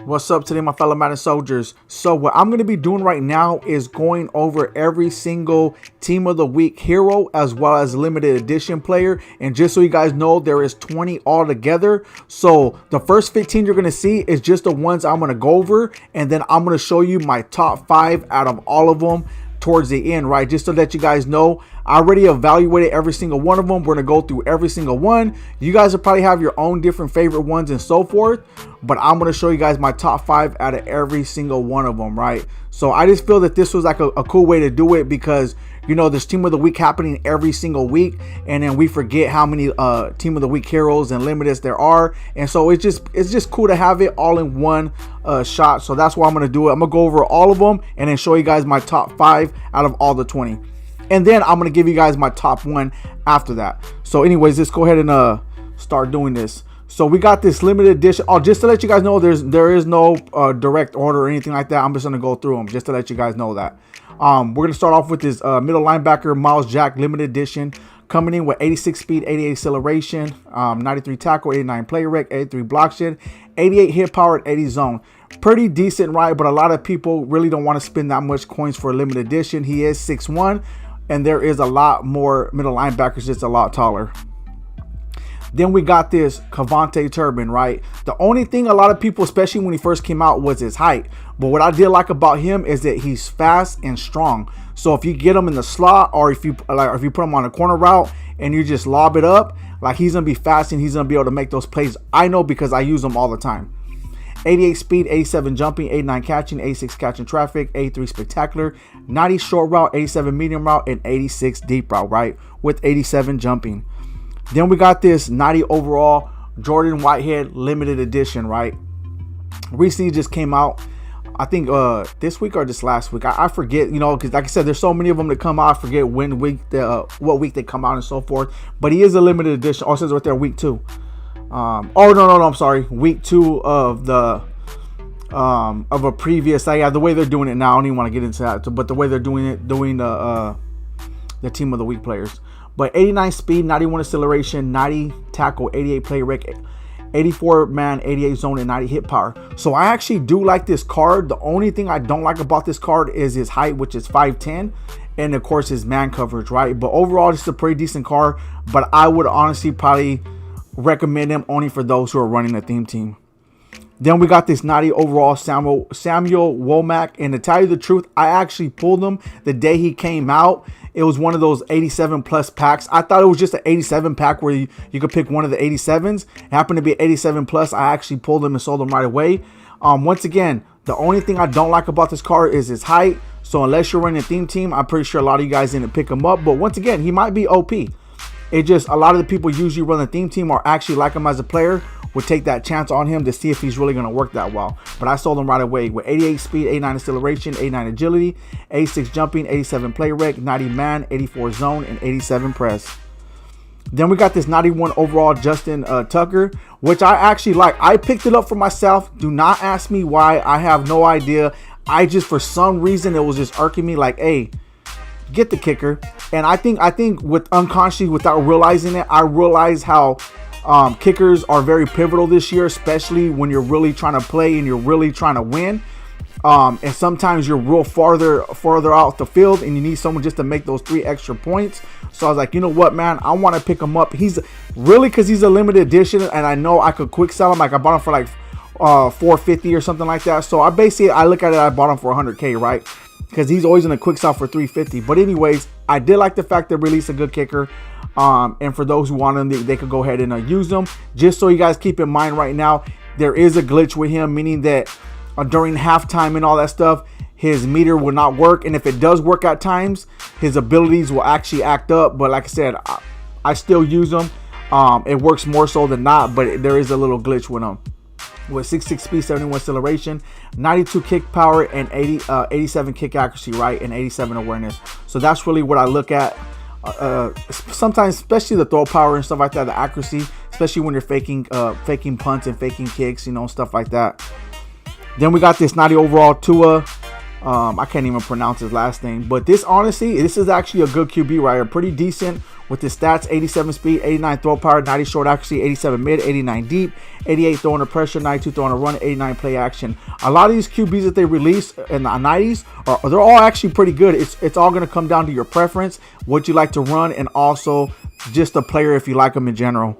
What's up today, my fellow Madden soldiers? So what I'm going to be doing right now is going over every single team of the week hero as well as limited edition player. And just so you guys know, there is 20 altogether. So the first 15 you're going to see is just the ones I'm going to go over. And then I'm going to show you my top 5 out of all of them towards the end, right? Just to let you guys know, I already evaluated every single one of them. We're gonna go through every single one. You guys will probably have your own different favorite ones and so forth, but I'm gonna show you guys my top 5 out of every single one of them, right? So I just feel that this was like a cool way to do it because, you know, there's team of the week happening every single week, and then we forget how many team of the week heroes and limiteds there are, and so it's just cool to have it all in one shot. So that's why I'm gonna do it. I'm gonna go over all of them and then show you guys my top 5 out of all the 20. And then I'm going to give you guys my top 1 after that. So anyways, let's go ahead and start doing this. So we got this limited edition. Oh, just to let you guys know, there is no direct order or anything like that. I'm just going to go through them just to let you guys know that. We're going to start off with this middle linebacker, Miles Jack, limited edition. Coming in with 86 speed, 88 acceleration, 93 tackle, 89 play rec, 83 block shed, 88 hit power, and 80 zone. Pretty decent, right? But a lot of people really don't want to spend that much coins for a limited edition. He is 6'1". And there is a lot more middle linebackers that's a lot taller. Then we got this Cavonte Turbine, right? The only thing a lot of people, especially when he first came out, was his height. But what I did like about him is that he's fast and strong. So if you get him in the slot, or if you put him on a corner route and you just lob it up, like, he's gonna be fast and he's gonna be able to make those plays. I know because I use them all the time. 88 speed, 87 jumping, 89 catching, 86 catching traffic, 83 spectacular, 90 short route, 87 medium route, and 86 deep route, right? With 87 jumping. Then we got this 90 overall Jordan Whitehead limited edition, right? Recently just came out, I think this week or just last week. I forget, you know, because like I said, there's so many of them that come out. I forget what week they come out and so forth. But he is a limited edition. Oh, it says right there, week 2. Oh no, I'm sorry, week 2 of the of a previous. Yeah, the way they're doing it now, I don't even want to get into that, but the way they're doing the team of the week players. But 89 speed, 91 acceleration, 90 tackle, 88 play rec, 84 man, 88 zone, and 90 hit power. So I actually do like this card. The only thing I don't like about this card is his height, which is 5'10", and of course his man coverage, right? But overall, it's a pretty decent card. But I would honestly probably recommend him only for those who are running a theme team. Then we got this 90 overall Samuel Womack, and to tell you the truth, I actually pulled him the day he came out. It was one of those 87 plus packs. I thought it was just an 87 pack where you could pick one of the 87s. It happened to be 87 plus. I actually pulled him and sold him right away. Once again, the only thing I don't like about this card is his height. So unless you're running a theme team, I'm pretty sure a lot of you guys didn't pick him up. But once again, he might be OP. It just, a lot of the people usually run the theme team or actually like him as a player would take that chance on him to see if he's really going to work that well. But I sold him right away with 88 speed, 89 acceleration, 89 agility, 86 jumping, 87 play rec, 90 man, 84 zone, and 87 press. Then we got this 91 overall Justin Tucker, which I actually like. I picked it up for myself. Do not ask me why. I have no idea. I just, for some reason, it was just irking me like, hey, get the kicker. And I think with unconsciously, without realizing it, I realize how kickers are very pivotal this year, especially when you're really trying to play and you're really trying to win. And sometimes you're real farther out the field and you need someone just to make those 3 extra points. So I was like, you know what, man, I want to pick him up. He's really, because he's a limited edition and I know I could quick sell him. Like, I bought him for like $450 or something like that. So I look at it, I bought him for $100K, right? Because he's always in a quick sell for $350. But anyways, I did like the fact that released a good kicker. And for those who want them, they could go ahead and use them. Just so you guys keep in mind right now, there is a glitch with him, meaning that during halftime and all that stuff, his meter will not work. And if it does work at times, his abilities will actually act up. But like I said, I still use them. It works more so than not, but there is a little glitch with them. With 66 speed, 71 acceleration, 92 kick power, and 87 kick accuracy, right? And 87 awareness. So that's really what I look at. Sometimes, especially the throw power and stuff like that, the accuracy, especially when you're faking punts and faking kicks, you know, stuff like that. Then we got this 90 overall Tua. I can't even pronounce his last name, but this, honestly, this is actually a good QB, right? Pretty decent with his stats: 87 speed, 89 throw power, 90 short accuracy, 87 mid, 89 deep, 88 throw under pressure, 92 throw on a run, 89 play action. A lot of these QBs that they release in the 90s they're all actually pretty good. It's all going to come down to your preference, what you like to run, and also just the player if you like them in general.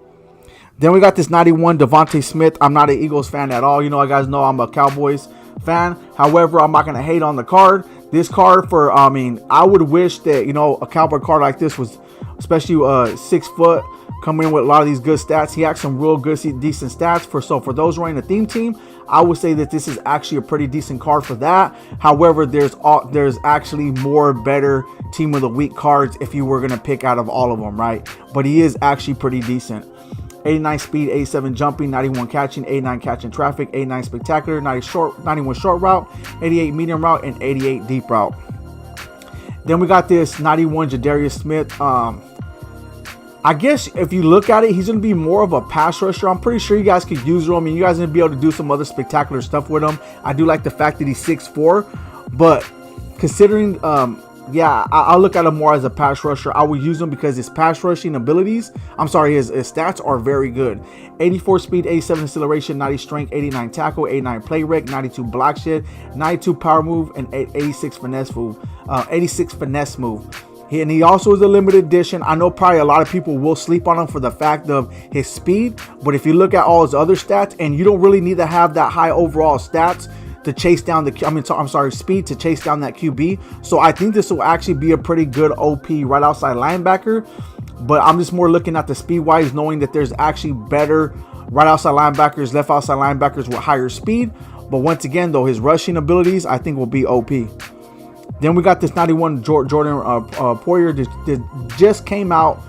Then we got this 91 Cavonte Smith. I'm not an Eagles fan at all. You know, you guys know I'm a Cowboys fan. However, I'm not going to hate on the card. This card I would wish that, you know, a Cowboy card like this was, especially 6 foot, coming in with a lot of these good stats. He had some real good, decent stats. For those running a theme team, I would say that this is actually a pretty decent card for that. However, there's actually more better team of the week cards if you were going to pick out of all of them, right? But he is actually pretty decent. 89 speed, 87 jumping, 91 catching, 89 catching traffic, 89 spectacular, 91 short route, 88 medium route, and 88 deep route. Then we got this 91 Jadarius Smith. I guess if you look at it, he's going to be more of a pass rusher. I'm pretty sure you guys could use him. I mean, you guys are going to be able to do some other spectacular stuff with him. I do like the fact that he's 6'4", but considering I'll look at him more as a pass rusher. I will use him because his pass rushing abilities, his stats are very good. 84 speed, 87 acceleration, 90 strength, 89 tackle, 89 play rec, 92 block shed, 92 power move, and 86 finesse move. And he also is a limited edition. I know probably a lot of people will sleep on him for the fact of his speed, but if you look at all his other stats, and you don't really need to have that high overall stats to chase down speed to chase down that QB. So I think this will actually be a pretty good OP right outside linebacker. But I'm just more looking at the speed wise, knowing that there's actually better right outside linebackers, left outside linebackers with higher speed. But once again, though, his rushing abilities I think will be OP. Then we got this 91 Jordan Poyer that just came out.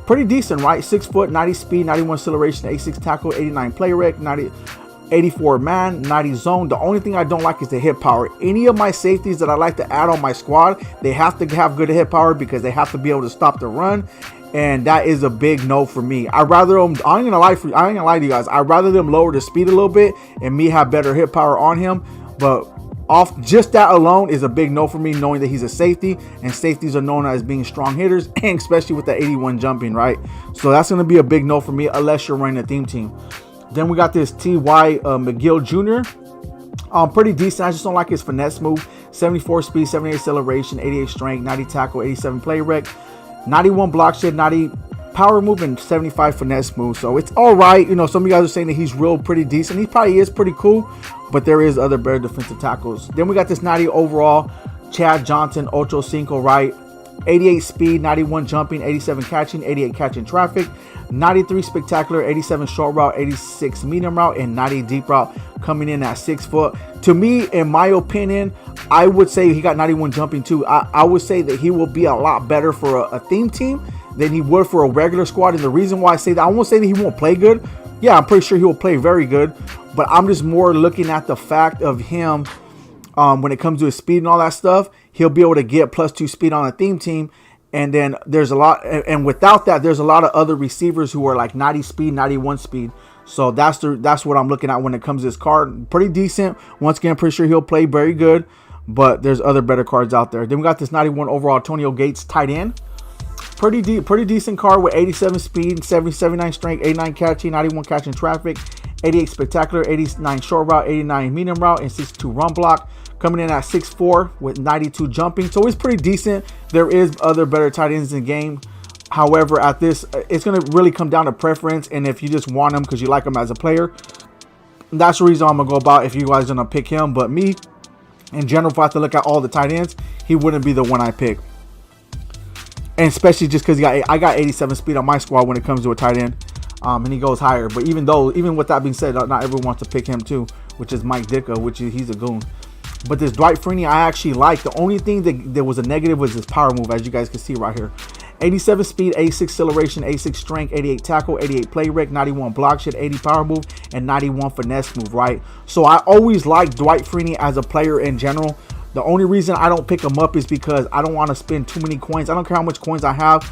Pretty decent, right? 6 foot, 90 speed, 91 acceleration, 86 tackle, 89 play rec, 84 man, 90 zone. The only thing I don't like is the hit power. Any of my safeties that I like to add on my squad, they have to have good hit power because they have to be able to stop the run, and that is a big no for me. I ain't gonna lie to you guys. I'd rather them lower the speed a little bit and me have better hit power on him, but off just that alone is a big no for me, knowing that he's a safety, and safeties are known as being strong hitters, and especially with the 81 jumping, right? So that's going to be a big no for me unless you're running a theme team. Then we got this T.Y. McGill Jr. Pretty decent. I just don't like his finesse move. 74 speed, 78 acceleration, 88 strength, 90 tackle, 87 play rec, 91 block shed, 90 power move, and 75 finesse move. So it's all right. You know, some of you guys are saying that he's pretty decent. He probably is pretty cool, but there is other better defensive tackles. Then we got this 90 overall Chad Johnson, Ocho Cinco, right? 88 speed, 91 jumping, 87 catching, 88 catching traffic, 93 spectacular, 87 short route, 86 medium route, and 90 deep route, coming in at 6 foot. To me, in my opinion, I would say he got 91 jumping too. I would say that he will be a lot better for a theme team than he would for a regular squad. And the reason why I say that, I won't say that he won't play good. Yeah, I'm pretty sure he will play very good, but I'm just more looking at the fact of him when it comes to his speed and all that stuff. He'll be able to get +2 speed on a theme team. And then there's a lot, and without that, there's a lot of other receivers who are like 90 speed, 91 speed. So that's what I'm looking at when it comes to this card. Pretty decent. Once again, pretty sure he'll play very good, but there's other better cards out there. Then we got this 91 overall Antonio Gates tight end. Pretty decent card with 87 speed, 79 strength, 89 catching, 91 catching traffic, 88 spectacular, 89 short route, 89 medium route, and 62 run block. Coming in at 6'4" with 92 jumping. So it's pretty decent. There is other better tight ends in the game. However, at this, it's going to really come down to preference. And if you just want him because you like him as a player, that's the reason I'm going to go about if you guys are going to pick him. But me, in general, if I have to look at all the tight ends, he wouldn't be the one I pick. And especially just because I got 87 speed on my squad when it comes to a tight end. And he goes higher. But even with that being said, not everyone wants to pick him too, which is Mike Ditka, he's a goon. But this Dwight Freeney I actually like. The only thing that was a negative was his power move, as you guys can see right here. 87 speed, 86 acceleration, 86 strength, 88 tackle, 88 play rec, 91 block shed, 80 power move, and 91 finesse move, right? So I always like Dwight Freeney as a player in general. The only reason I don't pick him up is because I don't want to spend too many coins. I don't care how much coins I have.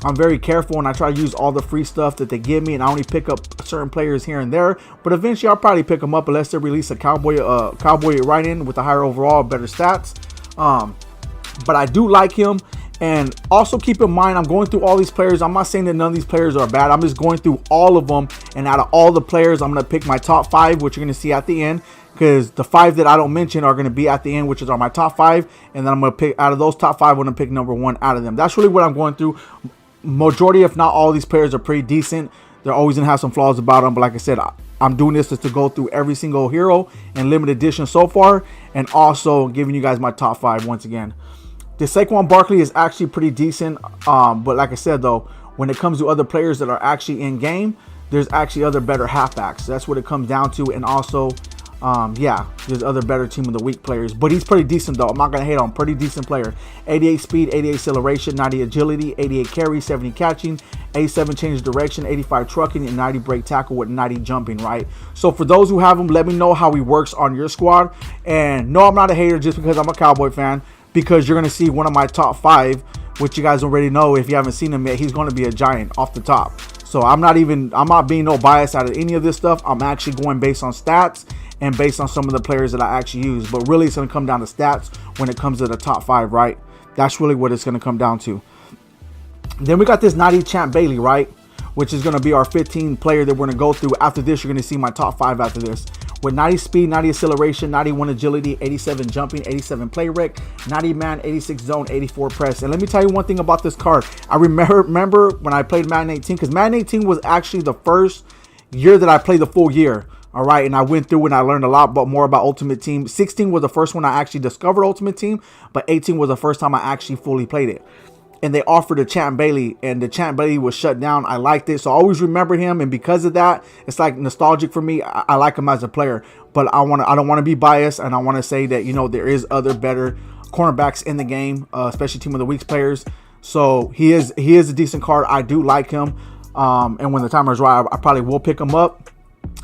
I'm very careful and I try to use all the free stuff that they give me, and I only pick up certain players here and there. But eventually I'll probably pick them up unless they release a cowboy right in with a higher overall, better stats. But I do like him, And also keep in mind, I'm going through all these players. I'm not saying that none of these players are bad. I'm just going through all of them. And out of all the players, I'm going to pick my top 5, which you're going to see at the end. Because the 5 that I don't mention are going to be at the end, which are my top 5. And then I'm going to pick, out of those top 5, I'm going to pick number 1 out of them. That's really what I'm going through. Majority, if not all, of these players are pretty decent. They're always going to have some flaws about them. But like I said, I'm doing this just to go through every single hero and limited edition so far. And also giving you guys my top 5 once again. The Saquon Barkley is actually pretty decent, but like I said though, when it comes to other players that are actually in game, there's actually other better halfbacks. That's what it comes down to. And also, yeah, there's other better team of the week players. But he's pretty decent though. I'm not gonna hate on him. Pretty decent player. 88 speed, 88 acceleration, 90 agility, 88 carry, 70 catching, 87 change direction, 85 trucking, and 90 break tackle with 90 jumping, right? So for those who have him, let me know how he works on your squad. And no, I'm not a hater just because I'm a Cowboy fan. Because you're going to see one of my top 5, which you guys already know if you haven't seen him yet. He's going to be a giant off the top. So I'm not being no bias out of any of this stuff. I'm actually going based on stats and based on some of the players that I actually use. But really, it's going to come down to stats when it comes to the top 5, right? That's really what it's going to come down to. Then we got this 90 Champ Bailey, right? Which is going to be our 15 player that we're going to go through. After this, you're going to see my top 5 after this. With 90 speed, 90 acceleration, 91 agility, 87 jumping, 87 play rec, 90 man, 86 zone, 84 press. And let me tell you one thing about this card. I remember when I played Madden 18, because Madden 18 was actually the first year that I played the full year. All right, and I went through and I learned a lot more about Ultimate Team. 16 was the first one I actually discovered Ultimate Team, but 18 was the first time I actually fully played it. And they offered a Champ Bailey, and the Champ Bailey was shut down. I liked it, so I always remember him, and because of that, it's like nostalgic for me. I like him as a player, but I don't want to be biased, and I want to say that, you know, there is other better cornerbacks in the game, especially Team of the Week players. So he is a decent card. I do like him, and when the timer is right, I probably will pick him up.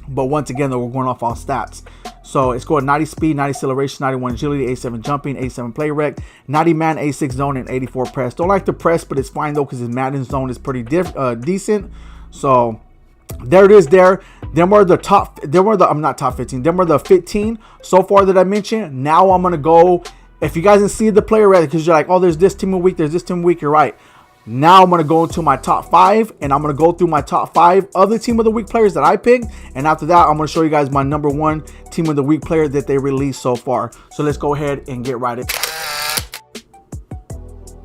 But once again, though, we're going off on stats. So it's going 90 speed, 90 acceleration, 91 agility, 87 jumping, 87 play rec, 90 man, 86 zone, and 84 press. Don't like the press, but it's fine though because his Madden zone is pretty decent. So there it is. Them were the 15 so far that I mentioned. Now I'm gonna go. If you guys didn't see the player ready, because you're like, oh, there's this team of the week, there's this team of the week. You're right. Now I'm going to go into my top 5, and I'm going to go through my top 5 of the Team of the Week players that I picked. And after that, I'm going to show you guys my number 1 Team of the Week player that they released so far. So let's go ahead and get right in.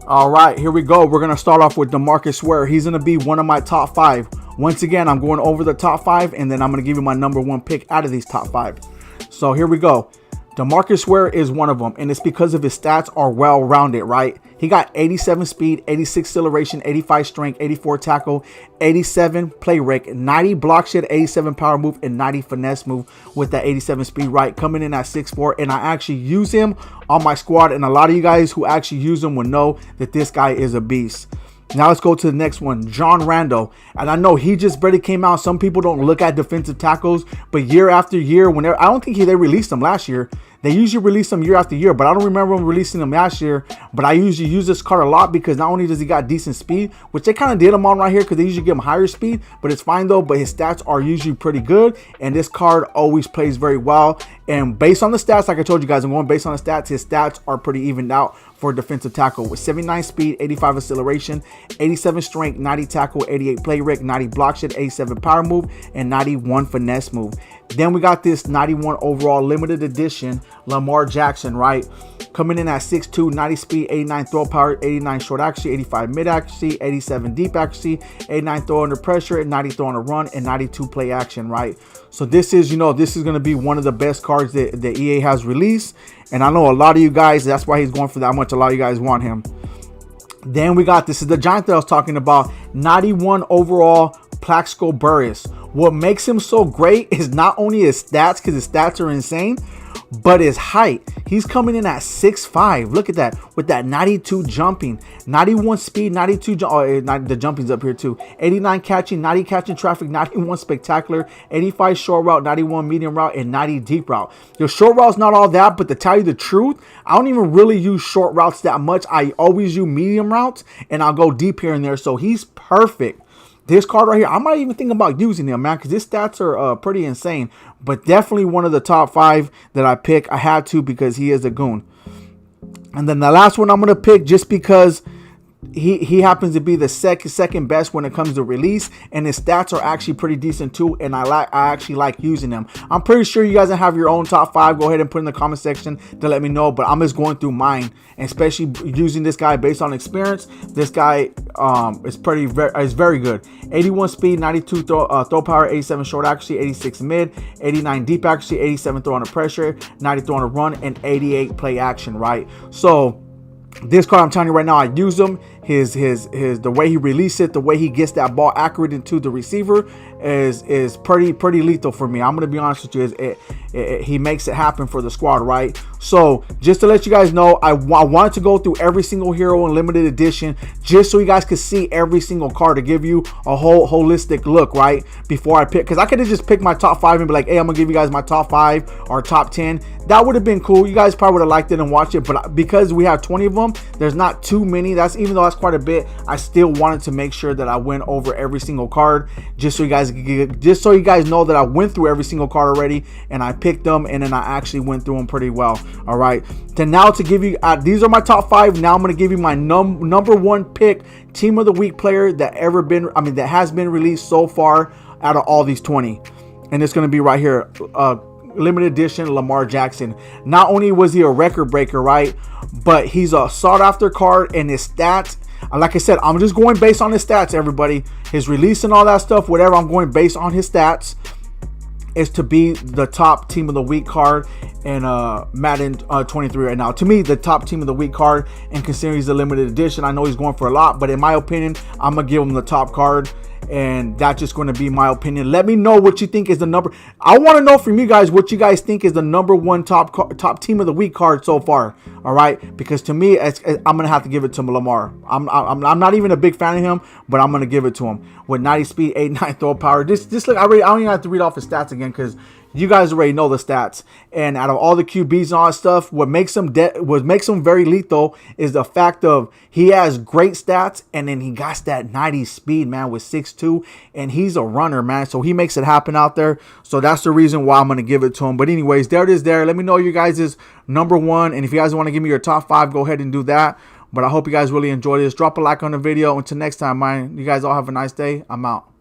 All right, here we go. We're going to start off with Demarcus Ware. He's going to be one of my top 5. Once again, I'm going over the top 5, and then I'm going to give you my number 1 pick out of these top 5. So here we go. Demarcus Ware is one of them, and it's because of his stats are well-rounded, right? He got 87 speed, 86 acceleration, 85 strength, 84 tackle, 87 play rec, 90 block shed, 87 power move, and 90 finesse move with that 87 speed, right? Coming in at 6'4", and I actually use him on my squad, and a lot of you guys who actually use him will know that this guy is a beast. Now let's go to the next one, John Randall. And I know he just barely came out. Some people don't look at defensive tackles, but year after year, whenever I don't think they released them last year. They usually release them year after year, but I don't remember them releasing them last year. But I usually use this card a lot because not only does he got decent speed, which they kind of did him on right here because they usually give him higher speed, but it's fine though. But his stats are usually pretty good, and this card always plays very well. And based on the stats, like I told you guys, I'm going based on the stats. His stats are pretty evened out for a defensive tackle with 79 speed, 85 acceleration, 87 strength, 90 tackle, 88 play rec, 90 block shed, 87 power move, and 91 finesse move. Then we got this 91 overall limited edition Lamar Jackson, right? Coming in at 6'2", 90 speed, 89 throw power, 89 short accuracy, 85 mid accuracy, 87 deep accuracy, 89 throw under pressure, and 90 throw on a run, and 92 play action, right? So this is, this is going to be one of the best cards that the EA has released. And I know a lot of you guys, that's why he's going for that much. A lot of you guys want him. Then we got, this is the giant that I was talking about, 91 overall Plaxical Burris. What makes him so great is not only his stats, because his stats are insane, but his height. He's coming in at 6'5". Look at that, with that 92 jumping, 91 speed, 92 the jumping's up here too. 89 catching, 90 catching traffic, 91 spectacular, 85 short route, 91 medium route, and 90 deep route. Your short route's not all that, but to tell you the truth, I don't even really use short routes that much. I always use medium routes, and I'll go deep here and there. So he's perfect. This card right here, I'm not even thinking about using him, man, because his stats are pretty insane. But definitely one of the top 5 that I pick. I had to because he is a goon. And then the last one I'm going to pick just because he happens to be the second best when it comes to release, and his stats are actually pretty decent too, and I actually like using them. I'm pretty sure you guys have your own top 5. Go ahead and put in the comment section to let me know, but I'm just going through mine, and especially using this guy based on experience. This guy is very good. 81 speed, 92 throw power, 87 short accuracy, 86 mid, 89 deep accuracy, 87 throw under pressure, 90 throw on a run, and 88 play action, right? So this card, I'm telling you right now, I use him. The way he releases it, the way he gets that ball accurate into the receiver is pretty lethal for me. I'm gonna be honest with you. He makes it happen for the squad, right? So just to let you guys know, I wanted to go through every single hero in limited edition just so you guys could see every single card to give you a whole holistic look, right? Before I pick, because I could have just picked my top 5 and be like, hey, I'm gonna give you guys my top 5 or top 10. That would have been cool. You guys probably would have liked it and watched it, but because we have 20 of them, there's not too many. Even though that's quite a bit, I still wanted to make sure that I went over every single card just so you guys know that I went through every single card already, and I picked them, and then I actually went through them pretty well. All right, then now to give you these are my top 5. Now I'm going to give you my number 1 pick team of the week player that has been released so far out of all these 20, and it's going to be right here. Limited edition Lamar Jackson. Not only was he a record breaker, right, but he's a sought after card, and his stats, like I said, I'm just going based on his stats, everybody. His release and all that stuff, whatever, I'm going based on his stats, is to be the top team of the week card in Madden 23 right now. To me, the top team of the week card, and considering he's a limited edition, I know he's going for a lot, but in my opinion, I'm gonna give him the top card. And that's just going to be my opinion. Let me know what you think is the number. I want to know from you guys what you guys think is the number 1 top team of the week card so far. All right, because to me, I'm going to have to give it to Lamar. I'm not even a big fan of him, but I'm going to give it to him with 90 speed, 89 throw power. Just look. I don't even have to read off his stats again because you guys already know the stats. And out of all the QBs and all that stuff, what makes him very lethal is the fact of he has great stats, and then he got that 90 speed, man, with 6'2", and he's a runner, man. So he makes it happen out there. So that's the reason why I'm going to give it to him. But anyways, there it is there. Let me know you guys is number 1. And if you guys want to give me your top 5, go ahead and do that. But I hope you guys really enjoyed this. Drop a like on the video. Until next time, man, you guys all have a nice day. I'm out.